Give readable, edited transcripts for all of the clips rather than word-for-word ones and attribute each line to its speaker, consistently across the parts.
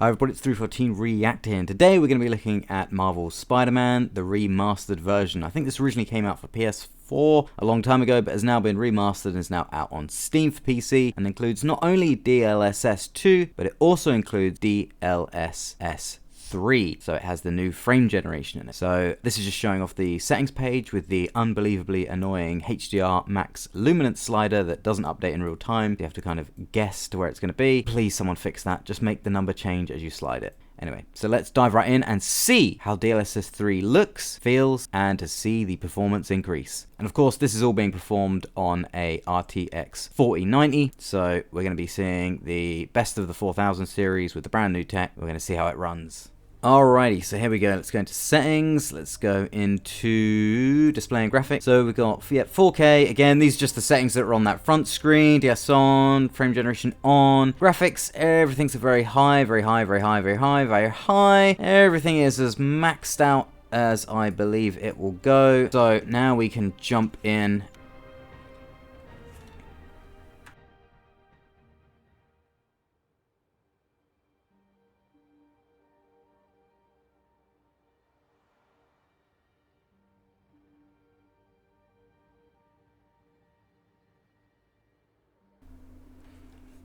Speaker 1: Hi everybody, it's 314 React here, and today we're going to be looking at Marvel's Spider-Man, the remastered version. I think this originally came out for PS4 a long time ago, but has now been remastered and is now out on Steam for PC, and includes not only DLSS 2, but it also includes DLSS 3, so it has the new frame generation in it. So this is just showing off the settings page with the unbelievably annoying HDR max luminance slider that doesn't update in real time. You have to kind of guess to where it's going to be. Please someone fix that. Just make the number change as you slide it. Anyway, so let's dive right in and see how DLSS 3 looks, feels, and to see the performance increase. And of course, this is all being performed on a RTX 4090, so we're going to be seeing the best of the 4000 series with the brand new tech. We're going to see how it runs. Alrighty, so here we go. Let's go into settings. Let's go into display and graphics. So we've got 4K. Again, these are just the settings that are on that front screen. DS on, frame generation on. Graphics, everything's very high, very high, very high, very high, very high. Everything is as maxed out as I believe it will go. So now we can jump in.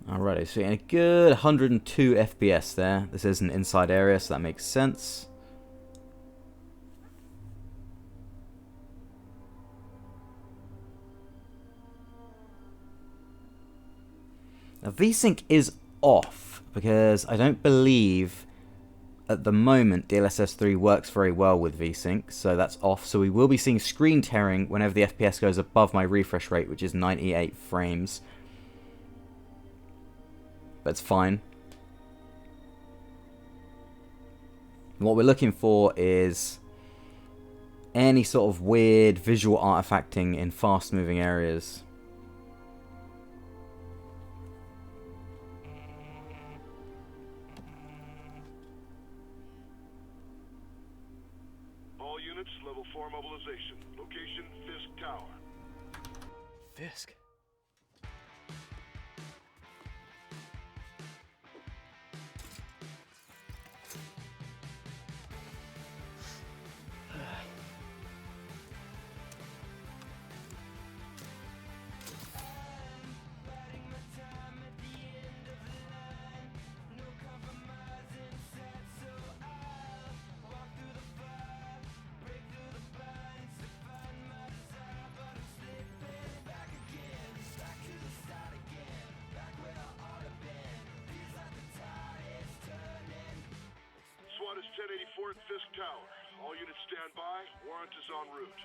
Speaker 1: Alrighty, so a good 102 FPS there. This is an inside area, so that makes sense. Now VSync is off because I don't believe at the moment DLSS 3 works very well with VSync, so that's off. So we will be seeing screen tearing whenever the FPS goes above my refresh rate, which is 98 frames. That's fine. What we're looking for is any sort of weird visual artifacting in fast moving areas.
Speaker 2: All units, level 4 mobilization. Location, Fisk Tower.
Speaker 3: Fisk?
Speaker 2: SWAT is 1084 at Fisk Tower. All units stand by. Warrant is en route.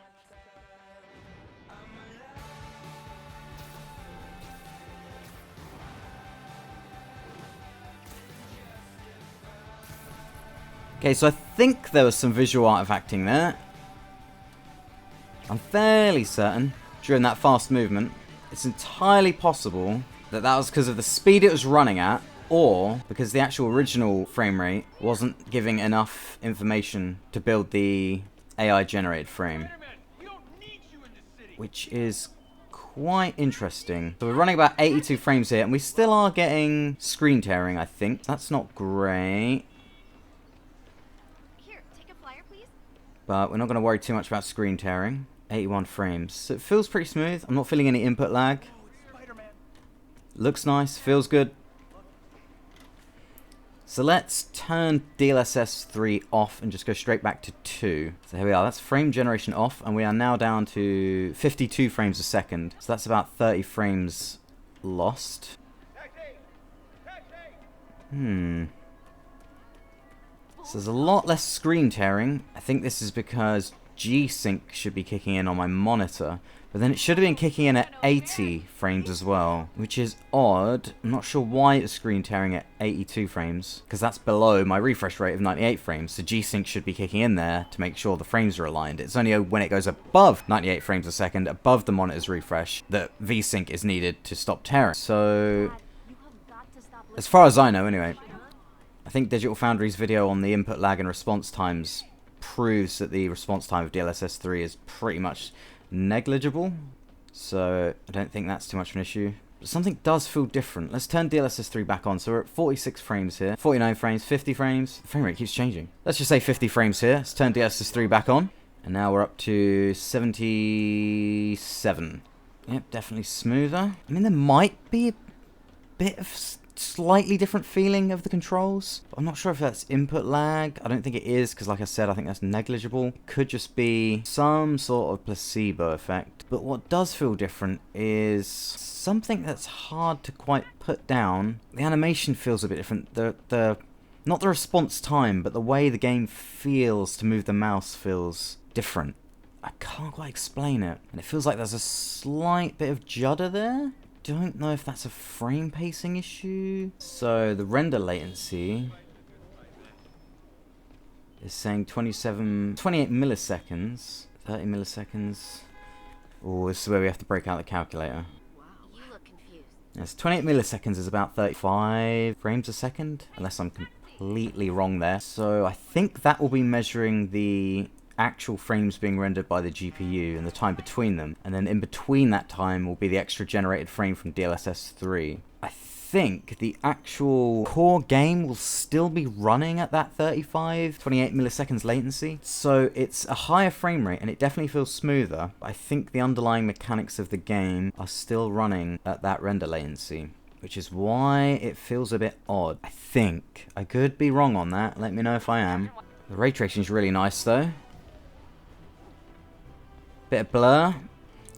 Speaker 1: Okay, so I think there was some visual artifacting there. I'm fairly certain during that fast movement. It's entirely possible that that was because of the speed it was running at, or because the actual original frame rate wasn't giving enough information to build the AI generated frame, which is quite interesting. So we're running about 82 frames here, and we still are getting screen tearing, I think. That's not great.
Speaker 4: Here, take a flyer, please.
Speaker 1: But we're not going to worry too much about screen tearing. 81 frames. So it feels pretty smooth. I'm not feeling any input lag. Looks nice. Feels good. So let's turn DLSS 3 off and just go straight back to 2. So here we are. That's frame generation off, and we are now down to 52 frames a second. So that's about 30 frames lost. So there's a lot less screen tearing. I think this is because G-Sync should be kicking in on my monitor, but then it should have been kicking in at 80 frames as well, which is odd. I'm not sure why it's screen tearing at 82 frames, because that's below my refresh rate of 98 frames, so G-Sync should be kicking in there to make sure the frames are aligned. It's only when it goes above 98 frames a second, above the monitor's refresh, that V-Sync is needed to stop tearing. So, as far as I know anyway, I think Digital Foundry's video on the input lag and response times proves that the response time of DLSS 3 is pretty much negligible, so I don't think that's too much of an issue. something does feel different. Let's turn DLSS 3 back on. So we're at 46 frames here, 49 frames, 50 frames. The frame rate keeps changing. Let's just say 50 frames here. Let's turn DLSS 3 back on. And now we're up to 77. Yep, definitely smoother. I mean, there might be a bit of slightly different feeling of the controls, but I'm not sure if that's input lag. I don't think it is, because like I said, I think that's negligible. Could just be some sort of placebo effect. But what does feel different is something that's hard to quite put down. The animation feels a bit different. Not the response time, but the way the game feels to move the mouse feels different. I can't quite explain it. And it feels like there's a slight bit of judder there. Don't know if that's a frame pacing issue. So the render latency is saying 28 milliseconds, 30 milliseconds. Oh, this is where we have to break out the calculator.
Speaker 4: You look confused.
Speaker 1: Yes, 28 milliseconds is about 35 frames a second, unless I'm completely wrong there. So I think that will be measuring the actual frames being rendered by the GPU and the time between them, and then in between that time will be the extra generated frame from DLSS 3. I think the actual core game will still be running at that 28 milliseconds latency, so it's a higher frame rate and it definitely feels smoother. I think the underlying mechanics of the game are still running at that render latency, which is why it feels a bit odd. I think. I could be wrong on that, let me know if I am. The ray tracing is really nice though. Bit of blur.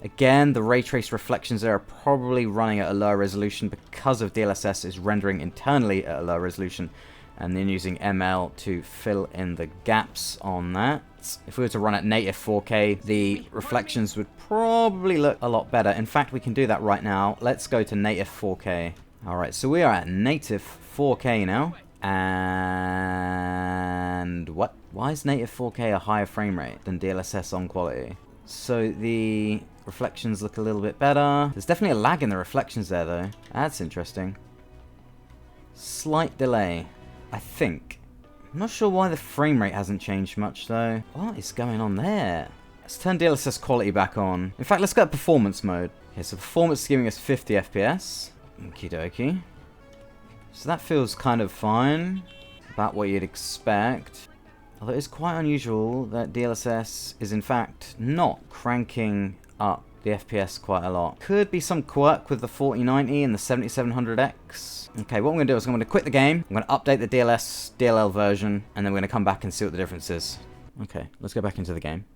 Speaker 1: Again, the ray trace reflections there are probably running at a lower resolution because of DLSS is rendering internally at a lower resolution, and then using ML to fill in the gaps on that. If we were to run at native 4K, the reflections would probably look a lot better. In fact, we can do that right now. Let's go to native 4K. Alright, so we are at native 4K now. And what? Why is native 4K a higher frame rate than DLSS on quality? So the reflections look a little bit better. There's definitely a lag in the reflections there though. That's interesting. Slight delay, I think. I'm not sure why the frame rate hasn't changed much though. What is going on there? Let's turn DLSS quality back on. In fact, let's go to performance mode. Okay, so performance is giving us 50 FPS. Okie dokie. So that feels kind of fine. About what you'd expect. Although it's quite unusual that DLSS is in fact not cranking up the FPS quite a lot. Could be some quirk with the 4090 and the 7700X. Okay, what I'm going to do is I'm going to quit the game. I'm going to update the DLL version, and then we're going to come back and see what the difference is. Okay, let's go back into the game.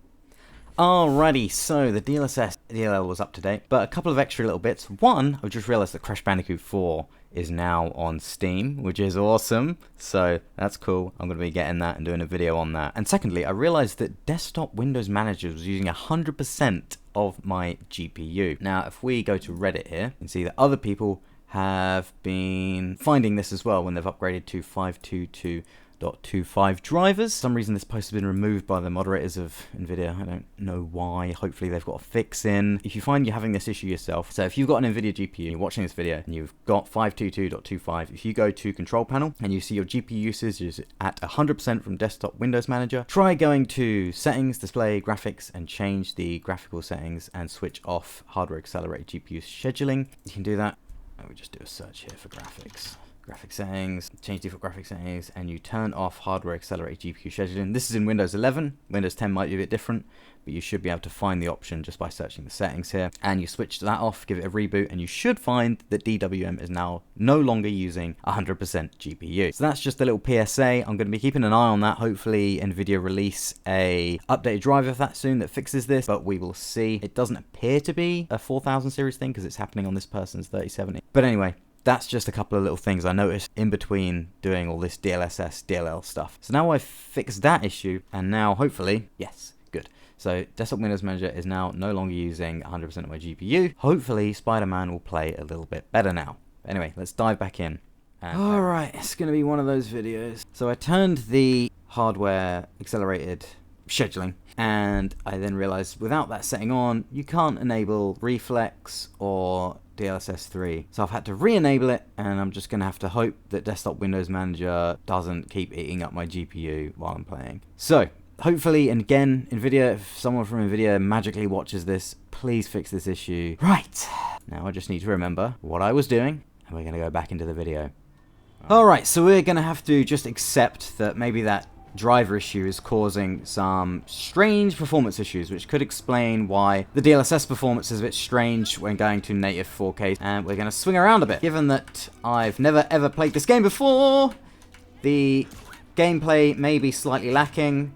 Speaker 1: Alrighty, so the DLL was up to date, but a couple of extra little bits. One, I've just realised that Crash Bandicoot 4 is now on Steam, which is awesome, so that's cool. I'm going to be getting that and doing a video on that. And secondly, I realised that Desktop Windows Manager was using 100% of my GPU. Now, if we go to Reddit here, you can see that other people have been finding this as well when they've upgraded to 522.25 drivers. For some reason this post has been removed by the moderators of NVIDIA. I don't know why. Hopefully they've got a fix in. If you find you're having this issue yourself, so if you've got an NVIDIA GPU, you're watching this video, and you've got 522.25, if you go to control panel and you see your GPU usage is at 100% from Desktop Windows Manager, try going to settings, display, graphics, and change the graphical settings and switch off hardware accelerated GPU scheduling. You can do that. I would just do a search here for graphics. Graphic settings, change default graphic settings, and you turn off hardware accelerated GPU scheduling. This is in Windows 11. Windows 10 might be a bit different, but you should be able to find the option just by searching the settings here. And you switch that off, give it a reboot, and you should find that DWM is now no longer using 100% GPU. So that's just a little PSA. I'm going to be keeping an eye on that. Hopefully NVIDIA release a updated driver of that soon that fixes this, but we will see. It doesn't appear to be a 4000 series thing because it's happening on this person's 3070. But anyway, that's just a couple of little things I noticed in between doing all this DLSS, DLL stuff. So now I've fixed that issue, and now hopefully, yes, good. So Desktop Windows Manager is now no longer using 100% of my GPU. Hopefully Spider-Man will play a little bit better now. Anyway, let's dive back in. Alright, it's going to be one of those videos. So I turned the hardware accelerated scheduling, and I then realized without that setting on, you can't enable reflex or DLSS 3. So I've had to re-enable it, and I'm just going to have to hope that Desktop Windows Manager doesn't keep eating up my GPU while I'm playing. So hopefully, and again, NVIDIA, if someone from NVIDIA magically watches this, please fix this issue. Right, Now I just need to remember what I was doing, and we're going to go back into the video. Alright, so we're going to have to just accept that maybe that driver issue is causing some strange performance issues, which could explain why the DLSS performance is a bit strange when going to native 4K. And we're going to swing around a bit. Given that I've never ever played this game before, the gameplay may be slightly lacking.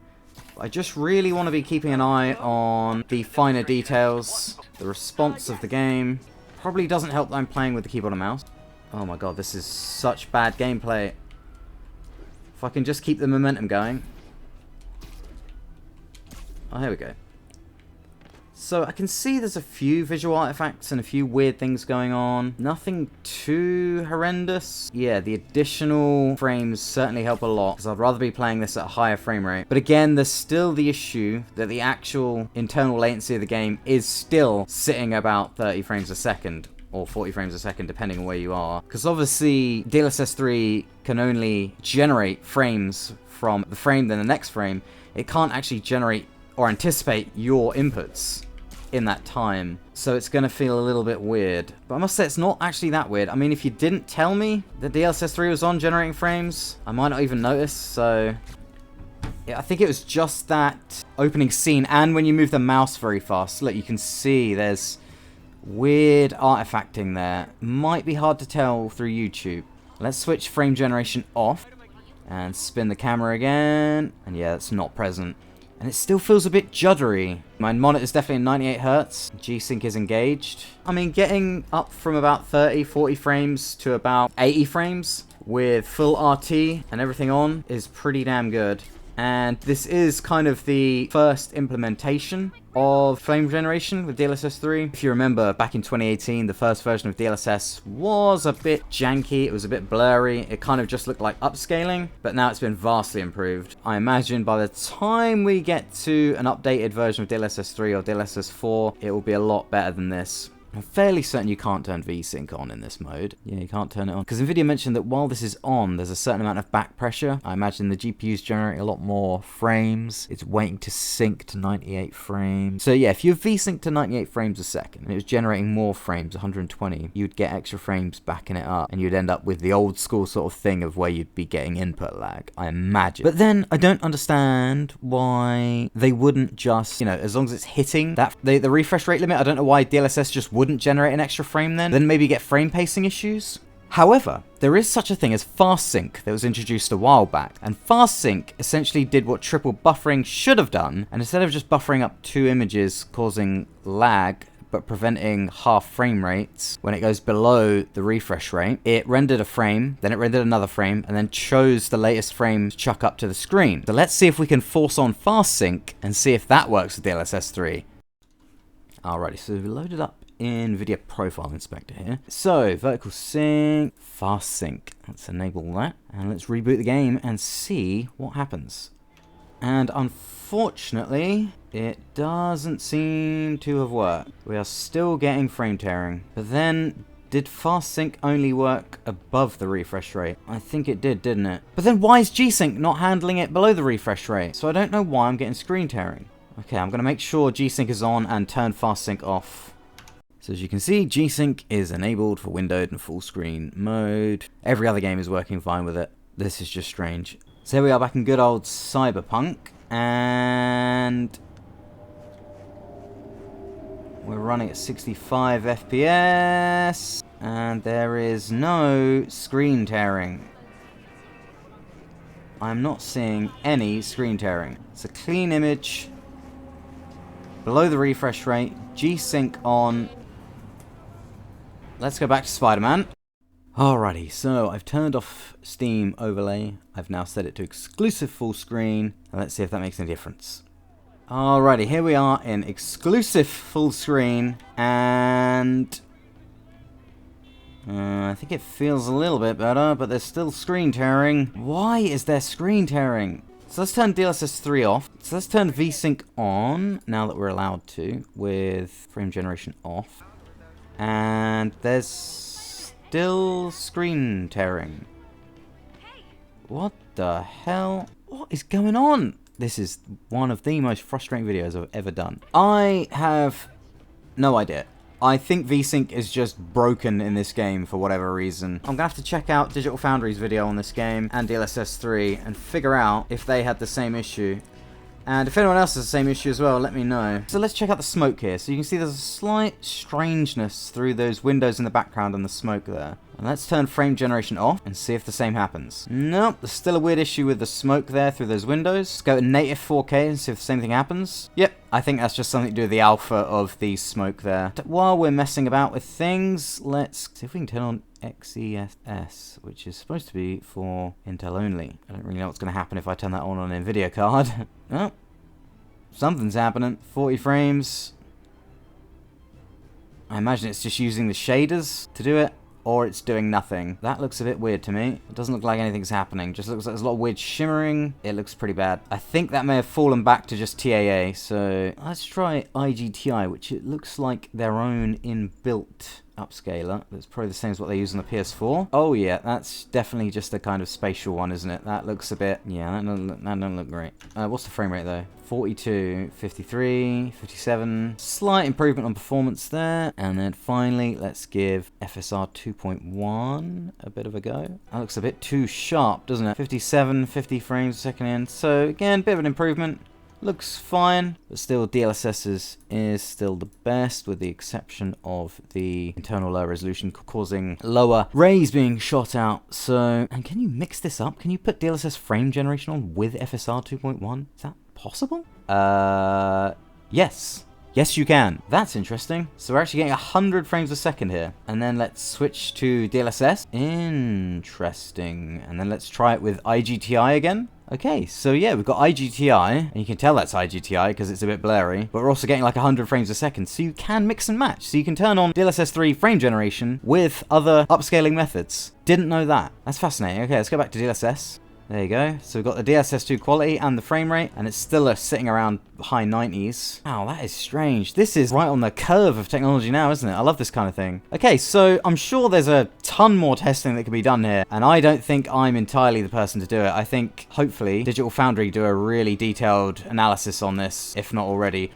Speaker 1: I just really want to be keeping an eye on the finer details. The response of the game probably doesn't help that I'm playing with the keyboard and mouse. Oh my god, this is such bad gameplay. If I can just keep the momentum going. Oh, here we go. So I can see there's a few visual artifacts and a few weird things going on. Nothing too horrendous. Yeah, the additional frames certainly help a lot, because I'd rather be playing this at a higher frame rate. But again, there's still the issue that the actual internal latency of the game is still sitting about 30 frames a second. Or 40 frames a second, depending on where you are. Because obviously, DLSS 3 can only generate frames from the frame, then the next frame. It can't actually generate or anticipate your inputs in that time. So it's going to feel a little bit weird. But I must say, it's not actually that weird. I mean, if you didn't tell me that DLSS 3 was on generating frames, I might not even notice. So yeah, I think it was just that opening scene. And when you move the mouse very fast, look, you can see there's weird artifacting there. Might be hard to tell through YouTube. Let's switch frame generation off and spin the camera again. And yeah, it's not present. And it still feels a bit juddery. My monitor's definitely 98 Hz. G-Sync is engaged. I mean, getting up from about 30, 40 frames to about 80 frames with full RT and everything on is pretty damn good. And this is kind of the first implementation of frame generation with DLSS 3. If you remember, back in 2018, the first version of DLSS was a bit janky. It was a bit blurry. It kind of just looked like upscaling, but now it's been vastly improved. I imagine by the time we get to an updated version of DLSS 3 or DLSS 4, it will be a lot better than this. I'm fairly certain you can't turn VSync on in this mode. Yeah, you can't turn it on. Because NVIDIA mentioned that while this is on, there's a certain amount of back pressure. I imagine the GPU's generating a lot more frames. It's waiting to sync to 98 frames. So yeah, if you VSync to 98 frames a second, and it was generating more frames, 120, you'd get extra frames backing it up, and you'd end up with the old school sort of thing of where you'd be getting input lag, I imagine. But then, I don't understand why they wouldn't just, you know, as long as it's hitting that the refresh rate limit, I don't know why DLSS just wouldn't generate an extra frame then maybe get frame pacing issues. However, there is such a thing as Fastsync that was introduced a while back, and Fastsync essentially did what triple buffering should have done, and instead of just buffering up two images causing lag but preventing half frame rates when it goes below the refresh rate, it rendered a frame, then it rendered another frame, and then chose the latest frame to chuck up to the screen. So let's see if we can force on Fastsync and see if that works with DLSS 3. Alrighty, so we loaded up NVIDIA Profile Inspector here. So, vertical sync, fast sync. Let's enable that. And let's reboot the game and see what happens. And unfortunately, it doesn't seem to have worked. We are still getting frame tearing. But then, did fast sync only work above the refresh rate? I think it did, didn't it? But then why is G-Sync not handling it below the refresh rate? So I don't know why I'm getting screen tearing. Okay, I'm going to make sure G-Sync is on and turn fast sync off. So as you can see, G-Sync is enabled for windowed and full screen mode. Every other game is working fine with it. This is just strange. So here we are back in good old Cyberpunk. And we're running at 65 FPS. And there is no screen tearing. I'm not seeing any screen tearing. It's a clean image. Below the refresh rate. G-Sync on. Let's go back to Spider-Man. Alrighty, so I've turned off Steam overlay. I've now set it to exclusive full screen. And let's see if that makes any difference. Alrighty, here we are in exclusive full screen. And I think it feels a little bit better, but there's still screen tearing. Why is there screen tearing? So let's turn DLSS 3 off. So let's turn VSync on, now that we're allowed to, with frame generation off. And there's still screen tearing. What the hell? What is going on? This is one of the most frustrating videos I've ever done. I have no idea. I think VSync is just broken in this game for whatever reason. I'm gonna have to check out Digital Foundry's video on this game and DLSS 3 and figure out if they had the same issue. And if anyone else has the same issue as well, let me know. So let's check out the smoke here. So you can see there's a slight strangeness through those windows in the background and the smoke there. And let's turn frame generation off and see if the same happens. Nope, there's still a weird issue with the smoke there through those windows. Let's go to native 4K and see if the same thing happens. Yep, I think that's just something to do with the alpha of the smoke there. While we're messing about with things, let's see if we can turn on XESS, which is supposed to be for Intel only. I don't really know what's going to happen if I turn that on an Nvidia card. Oh, something's happening. 40 frames. I imagine it's just using the shaders to do it, or it's doing nothing. That looks a bit weird to me. It doesn't look like anything's happening. Just looks like there's a lot of weird shimmering. It looks pretty bad. I think that may have fallen back to just TAA, so let's try IGTI, which it looks like their own inbuilt upscaler. That's probably the same as what they use on the PS4. Oh yeah, that's definitely just a kind of spatial one, isn't it? That looks a bit, yeah, that doesn't look great. What's the frame rate though? 42, 53, 57. Slight improvement on performance there. And then finally, let's give FSR 2.1 a bit of a go. That looks a bit too sharp, doesn't it? 57, 50 frames a second in. So again, bit of an improvement. Looks fine, but still DLSS is still the best, with the exception of the internal low resolution causing lower rays being shot out. So, and can you mix this up? Can you put DLSS frame generation on with FSR 2.1? Is that possible? Yes. Yes, you can. That's interesting. So we're actually getting 100 frames a second here. And then let's switch to DLSS. Interesting. And then let's try it with IGTI again. Okay, so yeah, we've got IGTI, and you can tell that's IGTI because it's a bit blurry, but we're also getting like 100 frames a second, so you can mix and match. So you can turn on DLSS 3 frame generation with other upscaling methods. Didn't know that. That's fascinating. Okay, let's go back to DLSS. There you go. So we've got the DLSS2 quality and the frame rate, and it's still sitting around high 90s. Wow, that is strange. This is right on the curve of technology now, isn't it? I love this kind of thing. Okay, so I'm sure there's a ton more testing that can be done here, and I don't think I'm entirely the person to do it. I think, hopefully, Digital Foundry do a really detailed analysis on this, if not already.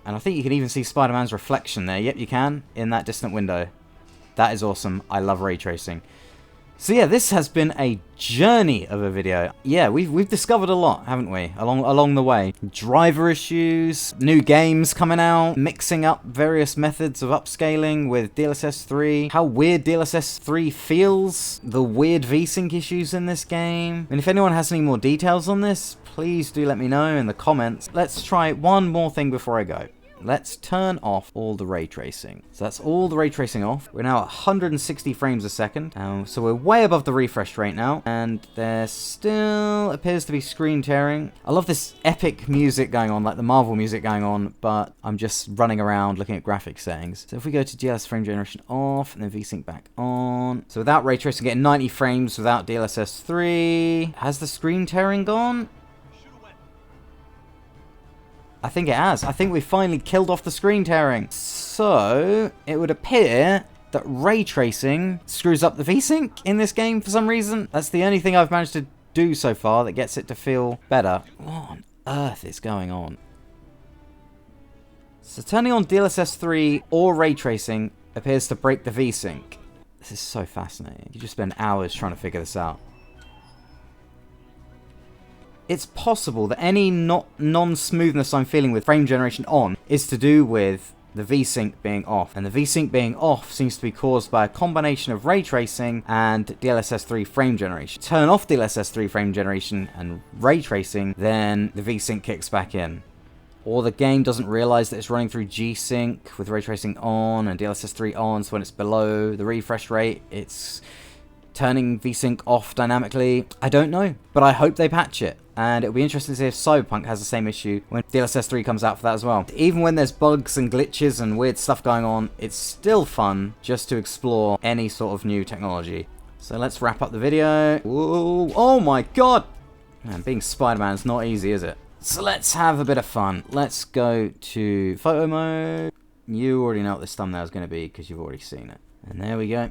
Speaker 1: And I think you can even see Spider-Man's reflection there. Yep, you can, in that distant window. That is awesome. I love ray tracing. So yeah, this has been a journey of a video. Yeah, we've discovered a lot, haven't we, along the way. Driver issues, new games coming out, mixing up various methods of upscaling with DLSS 3, how weird DLSS 3 feels, the weird VSync issues in this game. And if anyone has any more details on this, please do let me know in the comments. Let's try one more thing before I go. Let's turn off all the ray tracing. So that's all the ray tracing off. We're now at 160 frames a second. So we're way above the refresh rate now. And there still appears to be screen tearing. I love this epic music going on, like the Marvel music going on, but I'm just running around looking at graphics settings. So if we go to DLSS frame generation off and then VSync back on. So without ray tracing, getting 90 frames without DLSS 3. Has the screen tearing gone? I think it has. I think we finally killed off the screen tearing. So, it would appear that ray tracing screws up the VSync in this game for some reason. That's the only thing I've managed to do so far that gets it to feel better. What on earth is going on? So turning on DLSS 3 or ray tracing appears to break the VSync. This is so fascinating. You just spend hours trying to figure this out. It's possible that any non-smoothness I'm feeling with frame generation on is to do with the VSync being off. And the VSync being off seems to be caused by a combination of ray tracing and DLSS 3 frame generation. Turn off DLSS 3 frame generation and ray tracing, then the VSync kicks back in. Or the game doesn't realize that it's running through G-Sync with ray tracing on and DLSS 3 on, so when it's below the refresh rate, it's turning VSync off dynamically. I don't know, but I hope they patch it. And it'll be interesting to see if Cyberpunk has the same issue when DLSS 3 comes out for that as well. Even when there's bugs and glitches and weird stuff going on, it's still fun just to explore any sort of new technology. So let's wrap up the video. Whoa, oh my god! Man, being Spider-Man is not easy, is it? So let's have a bit of fun. Let's go to photo mode. You already know what this thumbnail is going to be because you've already seen it. And there we go.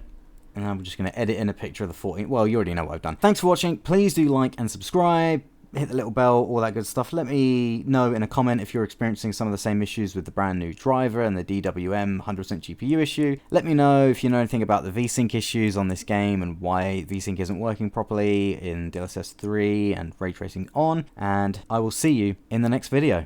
Speaker 1: And I'm just going to edit in a picture of the 14. Well, you already know what I've done. Thanks for watching. Please do like and subscribe. hit the little bell, all that good stuff. Let me know in a comment if you're experiencing some of the same issues with the brand new driver and the DWM 100% GPU issue. Let me know if you know anything about the VSync issues on this game and why VSync isn't working properly in DLSS 3 and ray tracing on, and I will see you in the next video.